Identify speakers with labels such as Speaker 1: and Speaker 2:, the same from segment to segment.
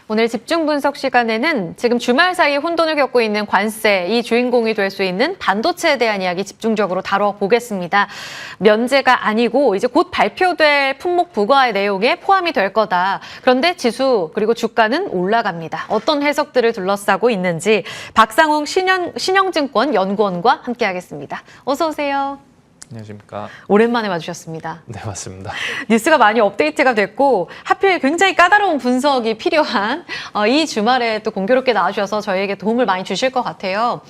Speaker 1: 오늘 집중 분석 시간에는 지금 주말 사이에 혼돈을 겪고 있는 관세, 이 주인공이 될 수 있는 반도체에 대한 이야기 집중적으로 다뤄보겠습니다. 면제가 아니고 이제 곧 발표될 품목 부과의 내용에 포함이 될 거다. 그런데 지수 그리고 주가는 올라갑니다. 어떤 해석들을 둘러싸고 있는지 박상웅 신영증권 연구원과 함께하겠습니다. 어서 오세요.
Speaker 2: 안녕하십니까.
Speaker 1: 오랜만에 와주셨습니다.
Speaker 2: 네, 맞습니다.
Speaker 1: 뉴스가 많이 업데이트가 됐고 하필 굉장히 까다로운 분석이 필요한 이 주말에 또 공교롭게 나와주셔서 저희에게 도움을 많이 주실 것 같아요.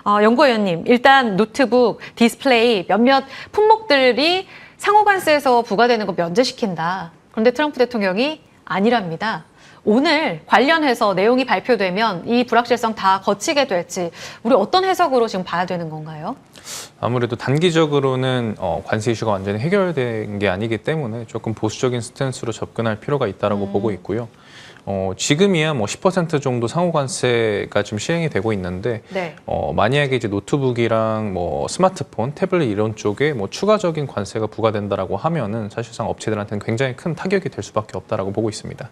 Speaker 1: 연구위원님, 일단 노트북, 디스플레이 몇몇 품목들이 상호관세에서 부과되는 거 면제시킨다. 그런데 트럼프 대통령이 아니랍니다. 오늘 관련해서 내용이 발표되면 이 불확실성 다 거치게 될지 우리 어떤 해석으로 지금 봐야 되는 건가요?
Speaker 2: 아무래도 단기적으로는 관세 이슈가 완전히 해결된 게 아니기 때문에 조금 보수적인 스탠스로 접근할 필요가 있다고 보고 있고요. 지금이야 뭐 10% 정도 상호관세가 좀 시행이 되고 있는데
Speaker 1: 네.
Speaker 2: 만약에 이제 노트북이랑 뭐 스마트폰, 태블릿 이런 쪽에 뭐 추가적인 관세가 부과된다라고 하면은 사실상 업체들한테는 굉장히 큰 타격이 될 수밖에 없다라고 보고 있습니다.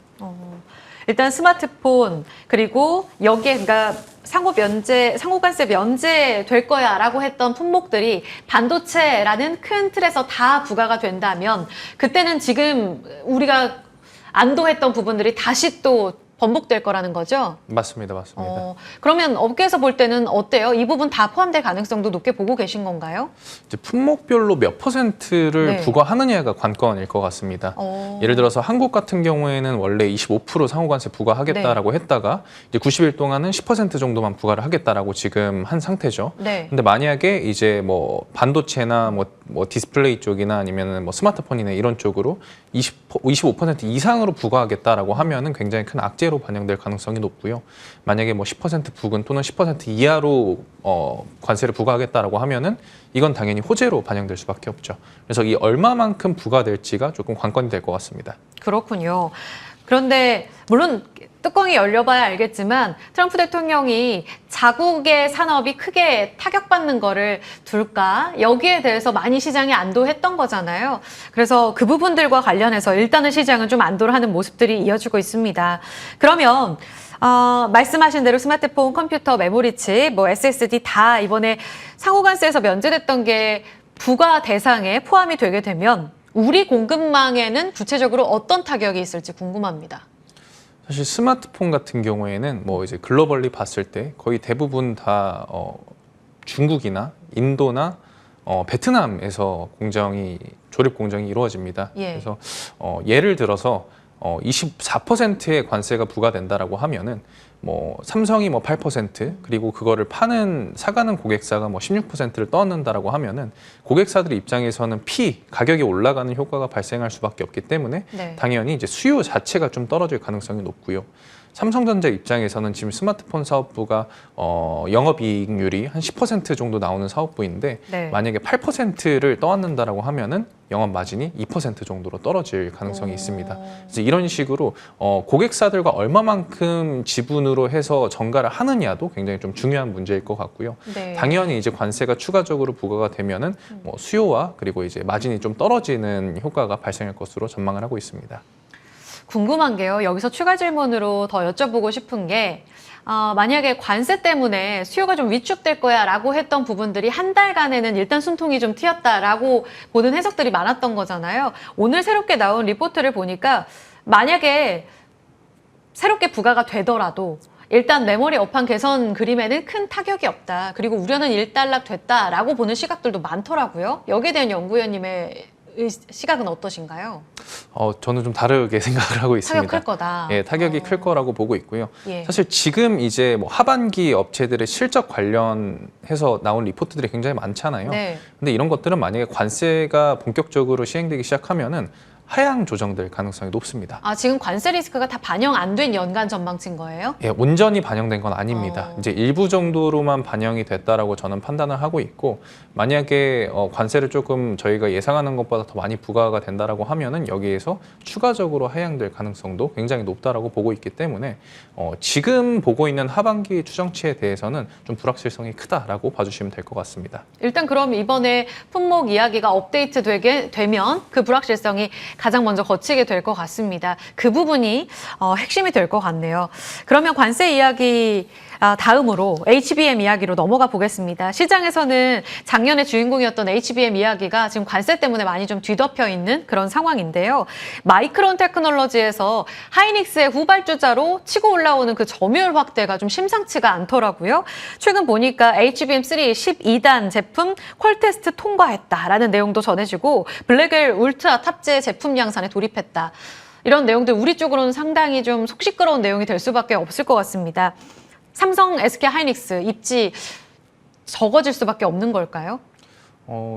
Speaker 1: 일단 스마트폰 그리고 여기에 그러니까 상호관세 면제될 거야라고 했던 품목들이 반도체라는 큰 틀에서 다 부과가 된다면 그때는 지금 우리가 안도했던 부분들이 다시 또 번복될 거라는 거죠?
Speaker 2: 맞습니다.
Speaker 1: 그러면 업계에서 볼 때는 어때요? 이 부분 다 포함될 가능성도 높게 보고 계신 건가요?
Speaker 2: 이제 품목별로 몇 %를
Speaker 1: 네.
Speaker 2: 부과하느냐가 관건일 것 같습니다. 예를 들어서 한국 같은 경우에는 원래 25% 상호관세 부과하겠다라고 했다가 이제 90일 동안은 10% 정도만 부과를 하겠다라고 지금 한 상태죠.
Speaker 1: 네.
Speaker 2: 근데 만약에 이제 뭐 반도체나 뭐 디스플레이 쪽이나 아니면은 뭐 스마트폰이나 이런 쪽으로 25% 이상으로 부과하겠다라고 하면은 굉장히 큰 악재로 반영될 가능성이 높고요. 만약에 뭐 10% 부근 또는 10% 이하로 관세를 부과하겠다라고 하면은 이건 당연히 호재로 반영될 수밖에 없죠. 그래서 이 얼마만큼 부과될지가 조금 관건이 될 것 같습니다.
Speaker 1: 그렇군요. 그런데 물론 뚜껑이 열려봐야 알겠지만 트럼프 대통령이 자국의 산업이 크게 타격받는 거를 둘까? 여기에 대해서 많이 시장이 안도했던 거잖아요. 그래서 그 부분들과 관련해서 일단은 시장은 좀 안도를 하는 모습들이 이어지고 있습니다. 그러면 말씀하신 대로 스마트폰, 컴퓨터, 메모리칩, 뭐 SSD 다 이번에 상호관세에서 면제됐던 게 부과 대상에 포함이 되게 되면 우리 공급망에는 구체적으로 어떤 타격이 있을지 궁금합니다.
Speaker 2: 사실 스마트폰 같은 경우에는 뭐 이제 글로벌리 봤을 때 거의 대부분 다 중국이나 인도나 베트남에서 조립 공정이 이루어집니다.
Speaker 1: 예.
Speaker 2: 그래서 예를 들어서 24%의 관세가 부과된다라고 하면은 뭐 삼성이 뭐 8% 그리고 그거를 사가는 고객사가 뭐 16%를 떠안는다라고 하면은 고객사들 입장에서는 가격이 올라가는 효과가 발생할 수밖에 없기 때문에
Speaker 1: 네.
Speaker 2: 당연히 이제 수요 자체가 좀 떨어질 가능성이 높고요. 삼성전자 입장에서는 지금 스마트폰 사업부가 영업이익률이 한 10% 정도 나오는 사업부인데
Speaker 1: 네.
Speaker 2: 만약에 8%를 떠안는다라고 하면은 영업 마진이 2% 정도로 떨어질 가능성이 있습니다. 그래서 이런 식으로 고객사들과 얼마만큼 지분으로 해서 전가를 하느냐도 굉장히 좀 중요한 문제일 것 같고요.
Speaker 1: 네.
Speaker 2: 당연히 이제 관세가 추가적으로 부과가 되면은 뭐 수요와 그리고 이제 마진이 좀 떨어지는 효과가 발생할 것으로 전망을 하고 있습니다.
Speaker 1: 궁금한 게요. 여기서 추가 질문으로 더 여쭤보고 싶은 게 만약에 관세 때문에 수요가 좀 위축될 거야 라고 했던 부분들이 한 달간에는 일단 숨통이 좀 트였다라고 보는 해석들이 많았던 거잖아요. 오늘 새롭게 나온 리포트를 보니까 만약에 새롭게 부과가 되더라도 일단 메모리 업황 개선 그림에는 큰 타격이 없다. 그리고 우려는 일단락됐다라고 보는 시각들도 많더라고요. 여기에 대한 연구위원님의 시각은 어떠신가요?
Speaker 2: 저는 좀 다르게 생각을 하고 있습니다.
Speaker 1: 타격 클 거다.
Speaker 2: 예, 타격이 클 거라고 보고 있고요.
Speaker 1: 예.
Speaker 2: 사실 지금 이제 뭐 하반기 업체들의 실적 관련해서 나온 리포트들이 굉장히 많잖아요.
Speaker 1: 네.
Speaker 2: 근데 이런 것들은 만약에 관세가 본격적으로 시행되기 시작하면은 하향 조정될 가능성이 높습니다.
Speaker 1: 지금 관세 리스크가 다 반영 안 된 연간 전망치인 거예요?
Speaker 2: 예, 온전히 반영된 건 아닙니다. 이제 일부 정도로만 반영이 됐다라고 저는 판단을 하고 있고, 만약에 관세를 조금 저희가 예상하는 것보다 더 많이 부과가 된다라고 하면은 여기에서 추가적으로 하향될 가능성도 굉장히 높다라고 보고 있기 때문에 지금 보고 있는 하반기 추정치에 대해서는 좀 불확실성이 크다라고 봐주시면 될 것 같습니다.
Speaker 1: 일단 그럼 이번에 품목 이야기가 업데이트 되게 되면 그 불확실성이 가장 먼저 거치게 될 것 같습니다. 그 부분이 핵심이 될 것 같네요. 그러면 관세 이야기 다음으로 HBM 이야기로 넘어가 보겠습니다. 시장에서는 작년에 주인공이었던 HBM 이야기가 지금 관세 때문에 많이 좀 뒤덮여 있는 그런 상황인데요. 마이크론 테크놀로지에서 하이닉스의 후발주자로 치고 올라오는 그 점유율 확대가 좀 심상치가 않더라고요. 최근 보니까 HBM3 12단 제품 퀄 테스트 통과했다라는 내용도 전해지고 블랙웰 울트라 탑재 제품 양산에 돌입했다. 이런 내용들 우리 쪽으로는 상당히 좀 속 시끄러운 내용이 될 수밖에 없을 것 같습니다. 삼성, SK 하이닉스 입지 적어질 수밖에 없는 걸까요?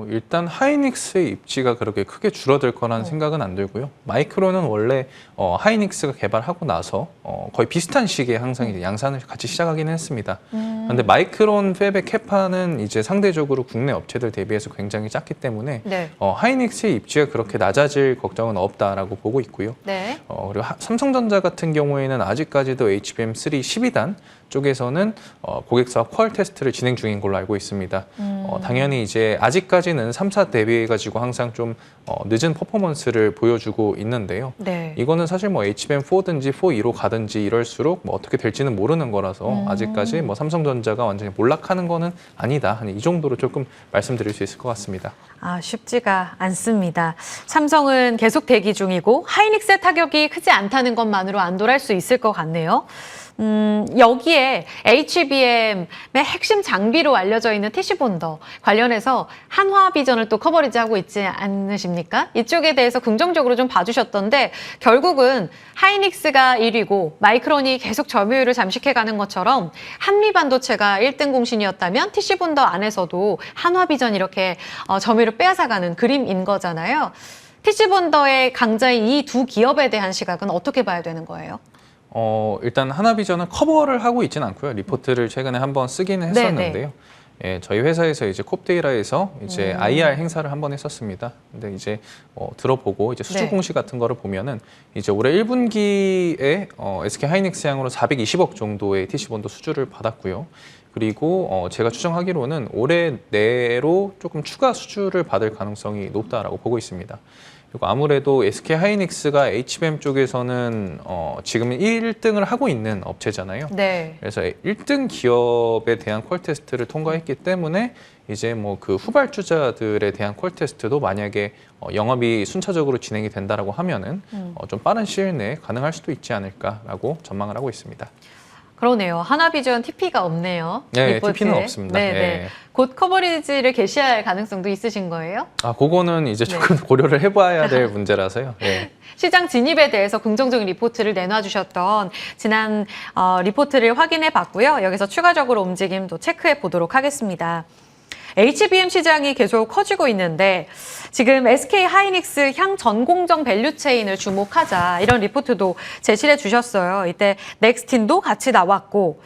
Speaker 2: 일단 하이닉스의 입지가 그렇게 크게 줄어들 거라는 생각은 안 들고요. 마이크론은 원래 하이닉스가 개발하고 나서 거의 비슷한 시기에 항상 이제 양산을 같이 시작하기는 했습니다. 그런데 마이크론 팹의 캐파는 이제 상대적으로 국내 업체들 대비해서 굉장히 작기 때문에
Speaker 1: 네.
Speaker 2: 하이닉스의 입지가 그렇게 낮아질 걱정은 없다라고 보고 있고요.
Speaker 1: 네.
Speaker 2: 그리고 삼성전자 같은 경우에는 아직까지도 HBM3 12단 쪽에서는 고객사와 퀄 테스트를 진행 중인 걸로 알고 있습니다. 당연히 이제 아직까지는 3사 대비해가지고 항상 좀 늦은 퍼포먼스를 보여주고 있는데요.
Speaker 1: 네.
Speaker 2: 이거는 사실 뭐 HBM4든지 4E로 가든지 이럴수록 뭐 어떻게 될지는 모르는 거라서 아직까지 뭐 삼성전자가 완전히 몰락하는 거는 아니다. 이 정도로 조금 말씀드릴 수 있을 것 같습니다.
Speaker 1: 쉽지가 않습니다. 삼성은 계속 대기 중이고 하이닉스의 타격이 크지 않다는 것만으로 안도할 수 있을 것 같네요. 여기에 HBM의 핵심 장비로 알려져 있는 TC본더 관련해서 한화비전을 또 커버리지하고 있지 않으십니까? 이쪽에 대해서 긍정적으로 좀 봐주셨던데 결국은 하이닉스가 1위고 마이크론이 계속 점유율을 잠식해가는 것처럼 한미반도체가 1등 공신이었다면 TC본더 안에서도 한화비전 이렇게 점유율을 빼앗아가는 그림인 거잖아요. TC본더의 강자인 이 두 기업에 대한 시각은 어떻게 봐야 되는 거예요?
Speaker 2: 일단 하나비전은 커버를 하고 있지는 않고요. 리포트를 최근에 한번 쓰기는 했었는데요. 예, 저희 회사에서 이제 콥데이라에서 이제 IR 행사를 한번 했었습니다. 근데 이제 들어보고 이제 수주 공시 같은 거를 보면은 이제 올해 1분기에 SK 하이닉스 향으로 420억 정도의 TC본도 수주를 받았고요. 그리고 제가 추정하기로는 올해 내로 조금 추가 수주를 받을 가능성이 높다라고 보고 있습니다. 그리고 아무래도 SK 하이닉스가 HBM 쪽에서는 지금 1등을 하고 있는 업체잖아요.
Speaker 1: 네.
Speaker 2: 그래서 1등 기업에 대한 퀄 테스트를 통과했기 때문에 이제 뭐 그 후발주자들에 대한 퀄 테스트도 만약에 영업이 순차적으로 진행이 된다라고 하면은 좀 빠른 시일 내에 가능할 수도 있지 않을까라고 전망을 하고 있습니다.
Speaker 1: 그러네요. 하나비전 TP가 없네요.
Speaker 2: 네,
Speaker 1: 리포트에.
Speaker 2: TP는 없습니다.
Speaker 1: 네,
Speaker 2: 네.
Speaker 1: 네. 곧 커버리지를 개시할 가능성도 있으신 거예요?
Speaker 2: 그거는 이제 조금 고려를 해봐야 될 문제라서요. 네.
Speaker 1: 시장 진입에 대해서 긍정적인 리포트를 내놔주셨던 지난 리포트를 확인해 봤고요. 여기서 추가적으로 움직임도 체크해 보도록 하겠습니다. HBM 시장이 계속 커지고 있는데 지금 SK 하이닉스 향 전공정 밸류체인을 주목하자 이런 리포트도 제시해 주셨어요. 이때 넥스틴도 같이 나왔고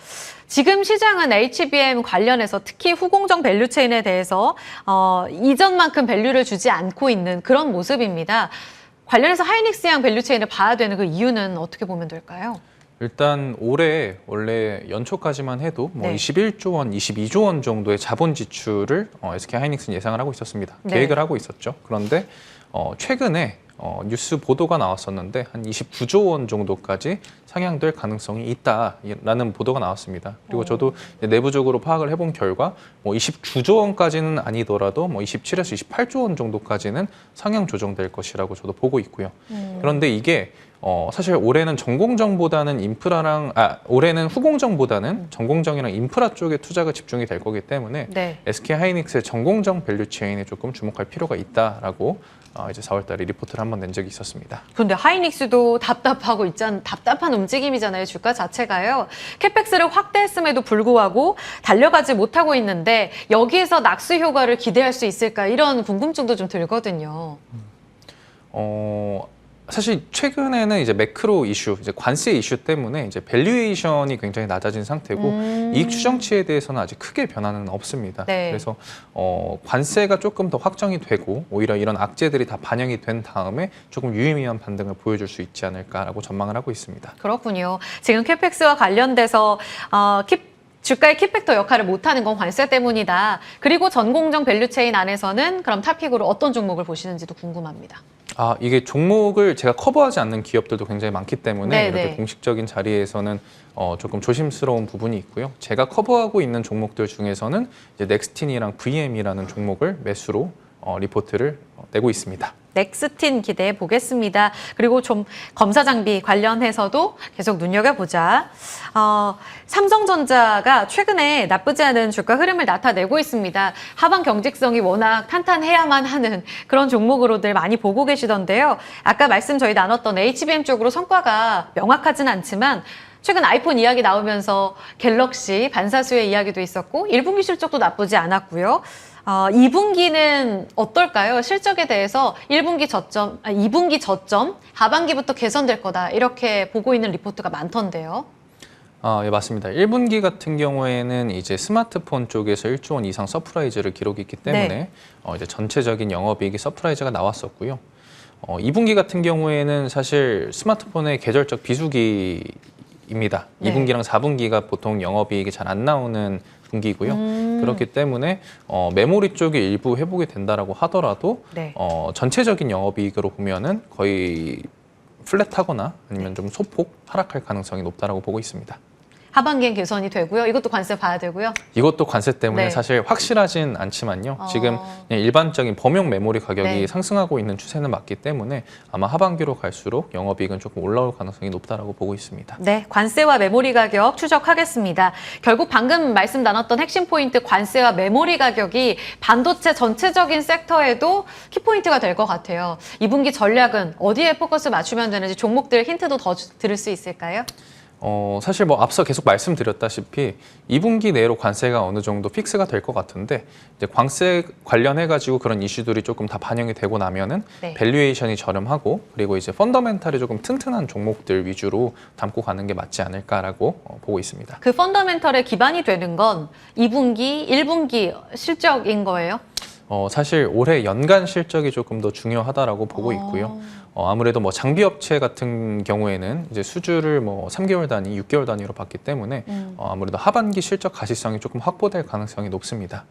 Speaker 1: 지금 시장은 HBM 관련해서 특히 후공정 밸류체인에 대해서 이전만큼 밸류를 주지 않고 있는 그런 모습입니다. 관련해서 하이닉스향 밸류체인을 봐야 되는 그 이유는 어떻게 보면 될까요?
Speaker 2: 일단 올해 원래 연초까지만 해도 뭐
Speaker 1: 네.
Speaker 2: 21조 원, 22조 원 정도의 자본 지출을 SK 하이닉스는 예상을 하고 있었습니다.
Speaker 1: 네.
Speaker 2: 계획을 하고 있었죠. 그런데 최근에 뉴스 보도가 나왔었는데 한 29조 원 정도까지 상향될 가능성이 있다라는 보도가 나왔습니다. 그리고 저도 내부적으로 파악을 해본 결과 뭐 29조 원까지는 아니더라도 뭐 27에서 28조 원 정도까지는 상향 조정될 것이라고 저도 보고 있고요. 그런데 이게 사실 올해는 전공정보다는 올해는 후공정보다는 전공정이랑 인프라 쪽에 투자가 집중이 될 거기 때문에
Speaker 1: 네.
Speaker 2: SK 하이닉스의 전공정 밸류체인에 조금 주목할 필요가 있다라고 이제 4월달에 리포트를 한번 낸 적이 있었습니다.
Speaker 1: 그런데 하이닉스도 답답한 움직임이잖아요. 주가 자체가요. 캐펙스를 확대했음에도 불구하고 달려가지 못하고 있는데 여기에서 낙수 효과를 기대할 수 있을까 이런 궁금증도 좀 들거든요.
Speaker 2: 사실 최근에는 이제 매크로 이슈, 이제 관세 이슈 때문에 이제 밸류에이션이 굉장히 낮아진 상태고 이익 추정치에 대해서는 아직 크게 변화는 없습니다.
Speaker 1: 네.
Speaker 2: 그래서 관세가 조금 더 확정이 되고 오히려 이런 악재들이 다 반영이 된 다음에 조금 유의미한 반등을 보여줄 수 있지 않을까라고 전망을 하고 있습니다.
Speaker 1: 그렇군요. 지금 캐펙스와 관련돼서 주가의 키팩터 역할을 못하는 건 관세 때문이다. 그리고 전공정 밸류체인 안에서는 그럼 탑픽으로 어떤 종목을 보시는지도 궁금합니다.
Speaker 2: 이게 종목을 제가 커버하지 않는 기업들도 굉장히 많기 때문에
Speaker 1: 네네.
Speaker 2: 이렇게 공식적인 자리에서는 조금 조심스러운 부분이 있고요. 제가 커버하고 있는 종목들 중에서는 이제 넥스틴이랑 VM이라는 종목을 매수로 리포트를 내고 있습니다.
Speaker 1: 넥스틴 기대해 보겠습니다. 그리고 좀 검사 장비 관련해서도 계속 눈여겨보자. 삼성전자가 최근에 나쁘지 않은 주가 흐름을 나타내고 있습니다. 하방 경직성이 워낙 탄탄해야만 하는 그런 종목으로들 많이 보고 계시던데요. 아까 말씀 저희 나눴던 HBM 쪽으로 성과가 명확하진 않지만 최근 아이폰 이야기 나오면서 갤럭시 반사수의 이야기도 있었고 1분기 실적도 나쁘지 않았고요. 2분기는 어떨까요? 실적에 대해서 2분기 저점, 하반기부터 개선될 거다 이렇게 보고 있는 리포트가 많던데요.
Speaker 2: 예, 맞습니다. 1분기 같은 경우에는 이제 스마트폰 쪽에서 1조 원 이상 서프라이즈를 기록했기 때문에
Speaker 1: 네.
Speaker 2: 이제 전체적인 영업이익이 서프라이즈가 나왔었고요. 2분기 같은 경우에는 사실 스마트폰의 계절적 비수기입니다.
Speaker 1: 네.
Speaker 2: 2분기랑 4분기가 보통 영업이익이 잘 안 나오는 분기고요. 그렇기 때문에 메모리 쪽이 일부 회복이 된다라고 하더라도
Speaker 1: 네.
Speaker 2: 전체적인 영업이익으로 보면은 거의 플랫하거나 아니면 좀 소폭 하락할 가능성이 높다라고 보고 있습니다.
Speaker 1: 하반기엔 개선이 되고요. 이것도 관세 봐야 되고요.
Speaker 2: 이것도 관세 때문에
Speaker 1: 네.
Speaker 2: 사실 확실하진 않지만요. 지금 그냥 일반적인 범용 메모리 가격이
Speaker 1: 네.
Speaker 2: 상승하고 있는 추세는 맞기 때문에 아마 하반기로 갈수록 영업이익은 조금 올라올 가능성이 높다라고 보고 있습니다.
Speaker 1: 네, 관세와 메모리 가격 추적하겠습니다. 결국 방금 말씀 나눴던 핵심 포인트 관세와 메모리 가격이 반도체 전체적인 섹터에도 키포인트가 될 것 같아요. 2분기 전략은 어디에 포커스 맞추면 되는지 종목들 힌트도 더 들을 수 있을까요?
Speaker 2: 사실 뭐 앞서 계속 말씀드렸다시피 2분기 내로 관세가 어느 정도 픽스가 될 것 같은데 이제 관세 관련해가지고 그런 이슈들이 조금 다 반영이 되고 나면은
Speaker 1: 네.
Speaker 2: 밸류에이션이 저렴하고 그리고 이제 펀더멘탈이 조금 튼튼한 종목들 위주로 담고 가는 게 맞지 않을까라고 보고 있습니다.
Speaker 1: 그 펀더멘털에 기반이 되는 건 2분기, 1분기 실적인 거예요?
Speaker 2: 사실 올해 연간 실적이 조금 더 중요하다라고 보고 있고요. 아무래도 뭐 장비 업체 같은 경우에는 이제 수주를 뭐 3개월 단위, 6개월 단위로 받기 때문에 아무래도 하반기 실적 가시성이 조금 확보될 가능성이 높습니다.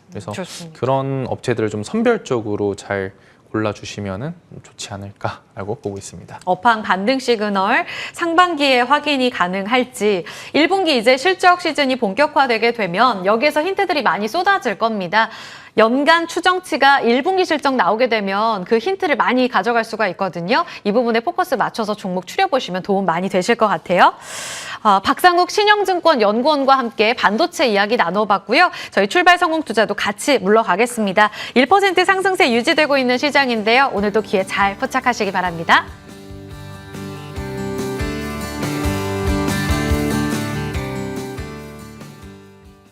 Speaker 2: 그래서
Speaker 1: 좋습니다.
Speaker 2: 그런 업체들을 좀 선별적으로 잘 골라주시면은 좋지 않을까라고 보고 있습니다.
Speaker 1: 업황 반등 시그널 상반기에 확인이 가능할지 1분기 이제 실적 시즌이 본격화되게 되면 여기에서 힌트들이 많이 쏟아질 겁니다. 연간 추정치가 1분기 실적 나오게 되면 그 힌트를 많이 가져갈 수가 있거든요. 이 부분에 포커스 맞춰서 종목 추려보시면 도움 많이 되실 것 같아요. 박상욱 신영증권 연구원과 함께 반도체 이야기 나눠봤고요. 저희 출발 성공 투자도 같이 물러가겠습니다. 1% 상승세 유지되고 있는 시장인데요. 오늘도 기회 잘 포착하시기 바랍니다.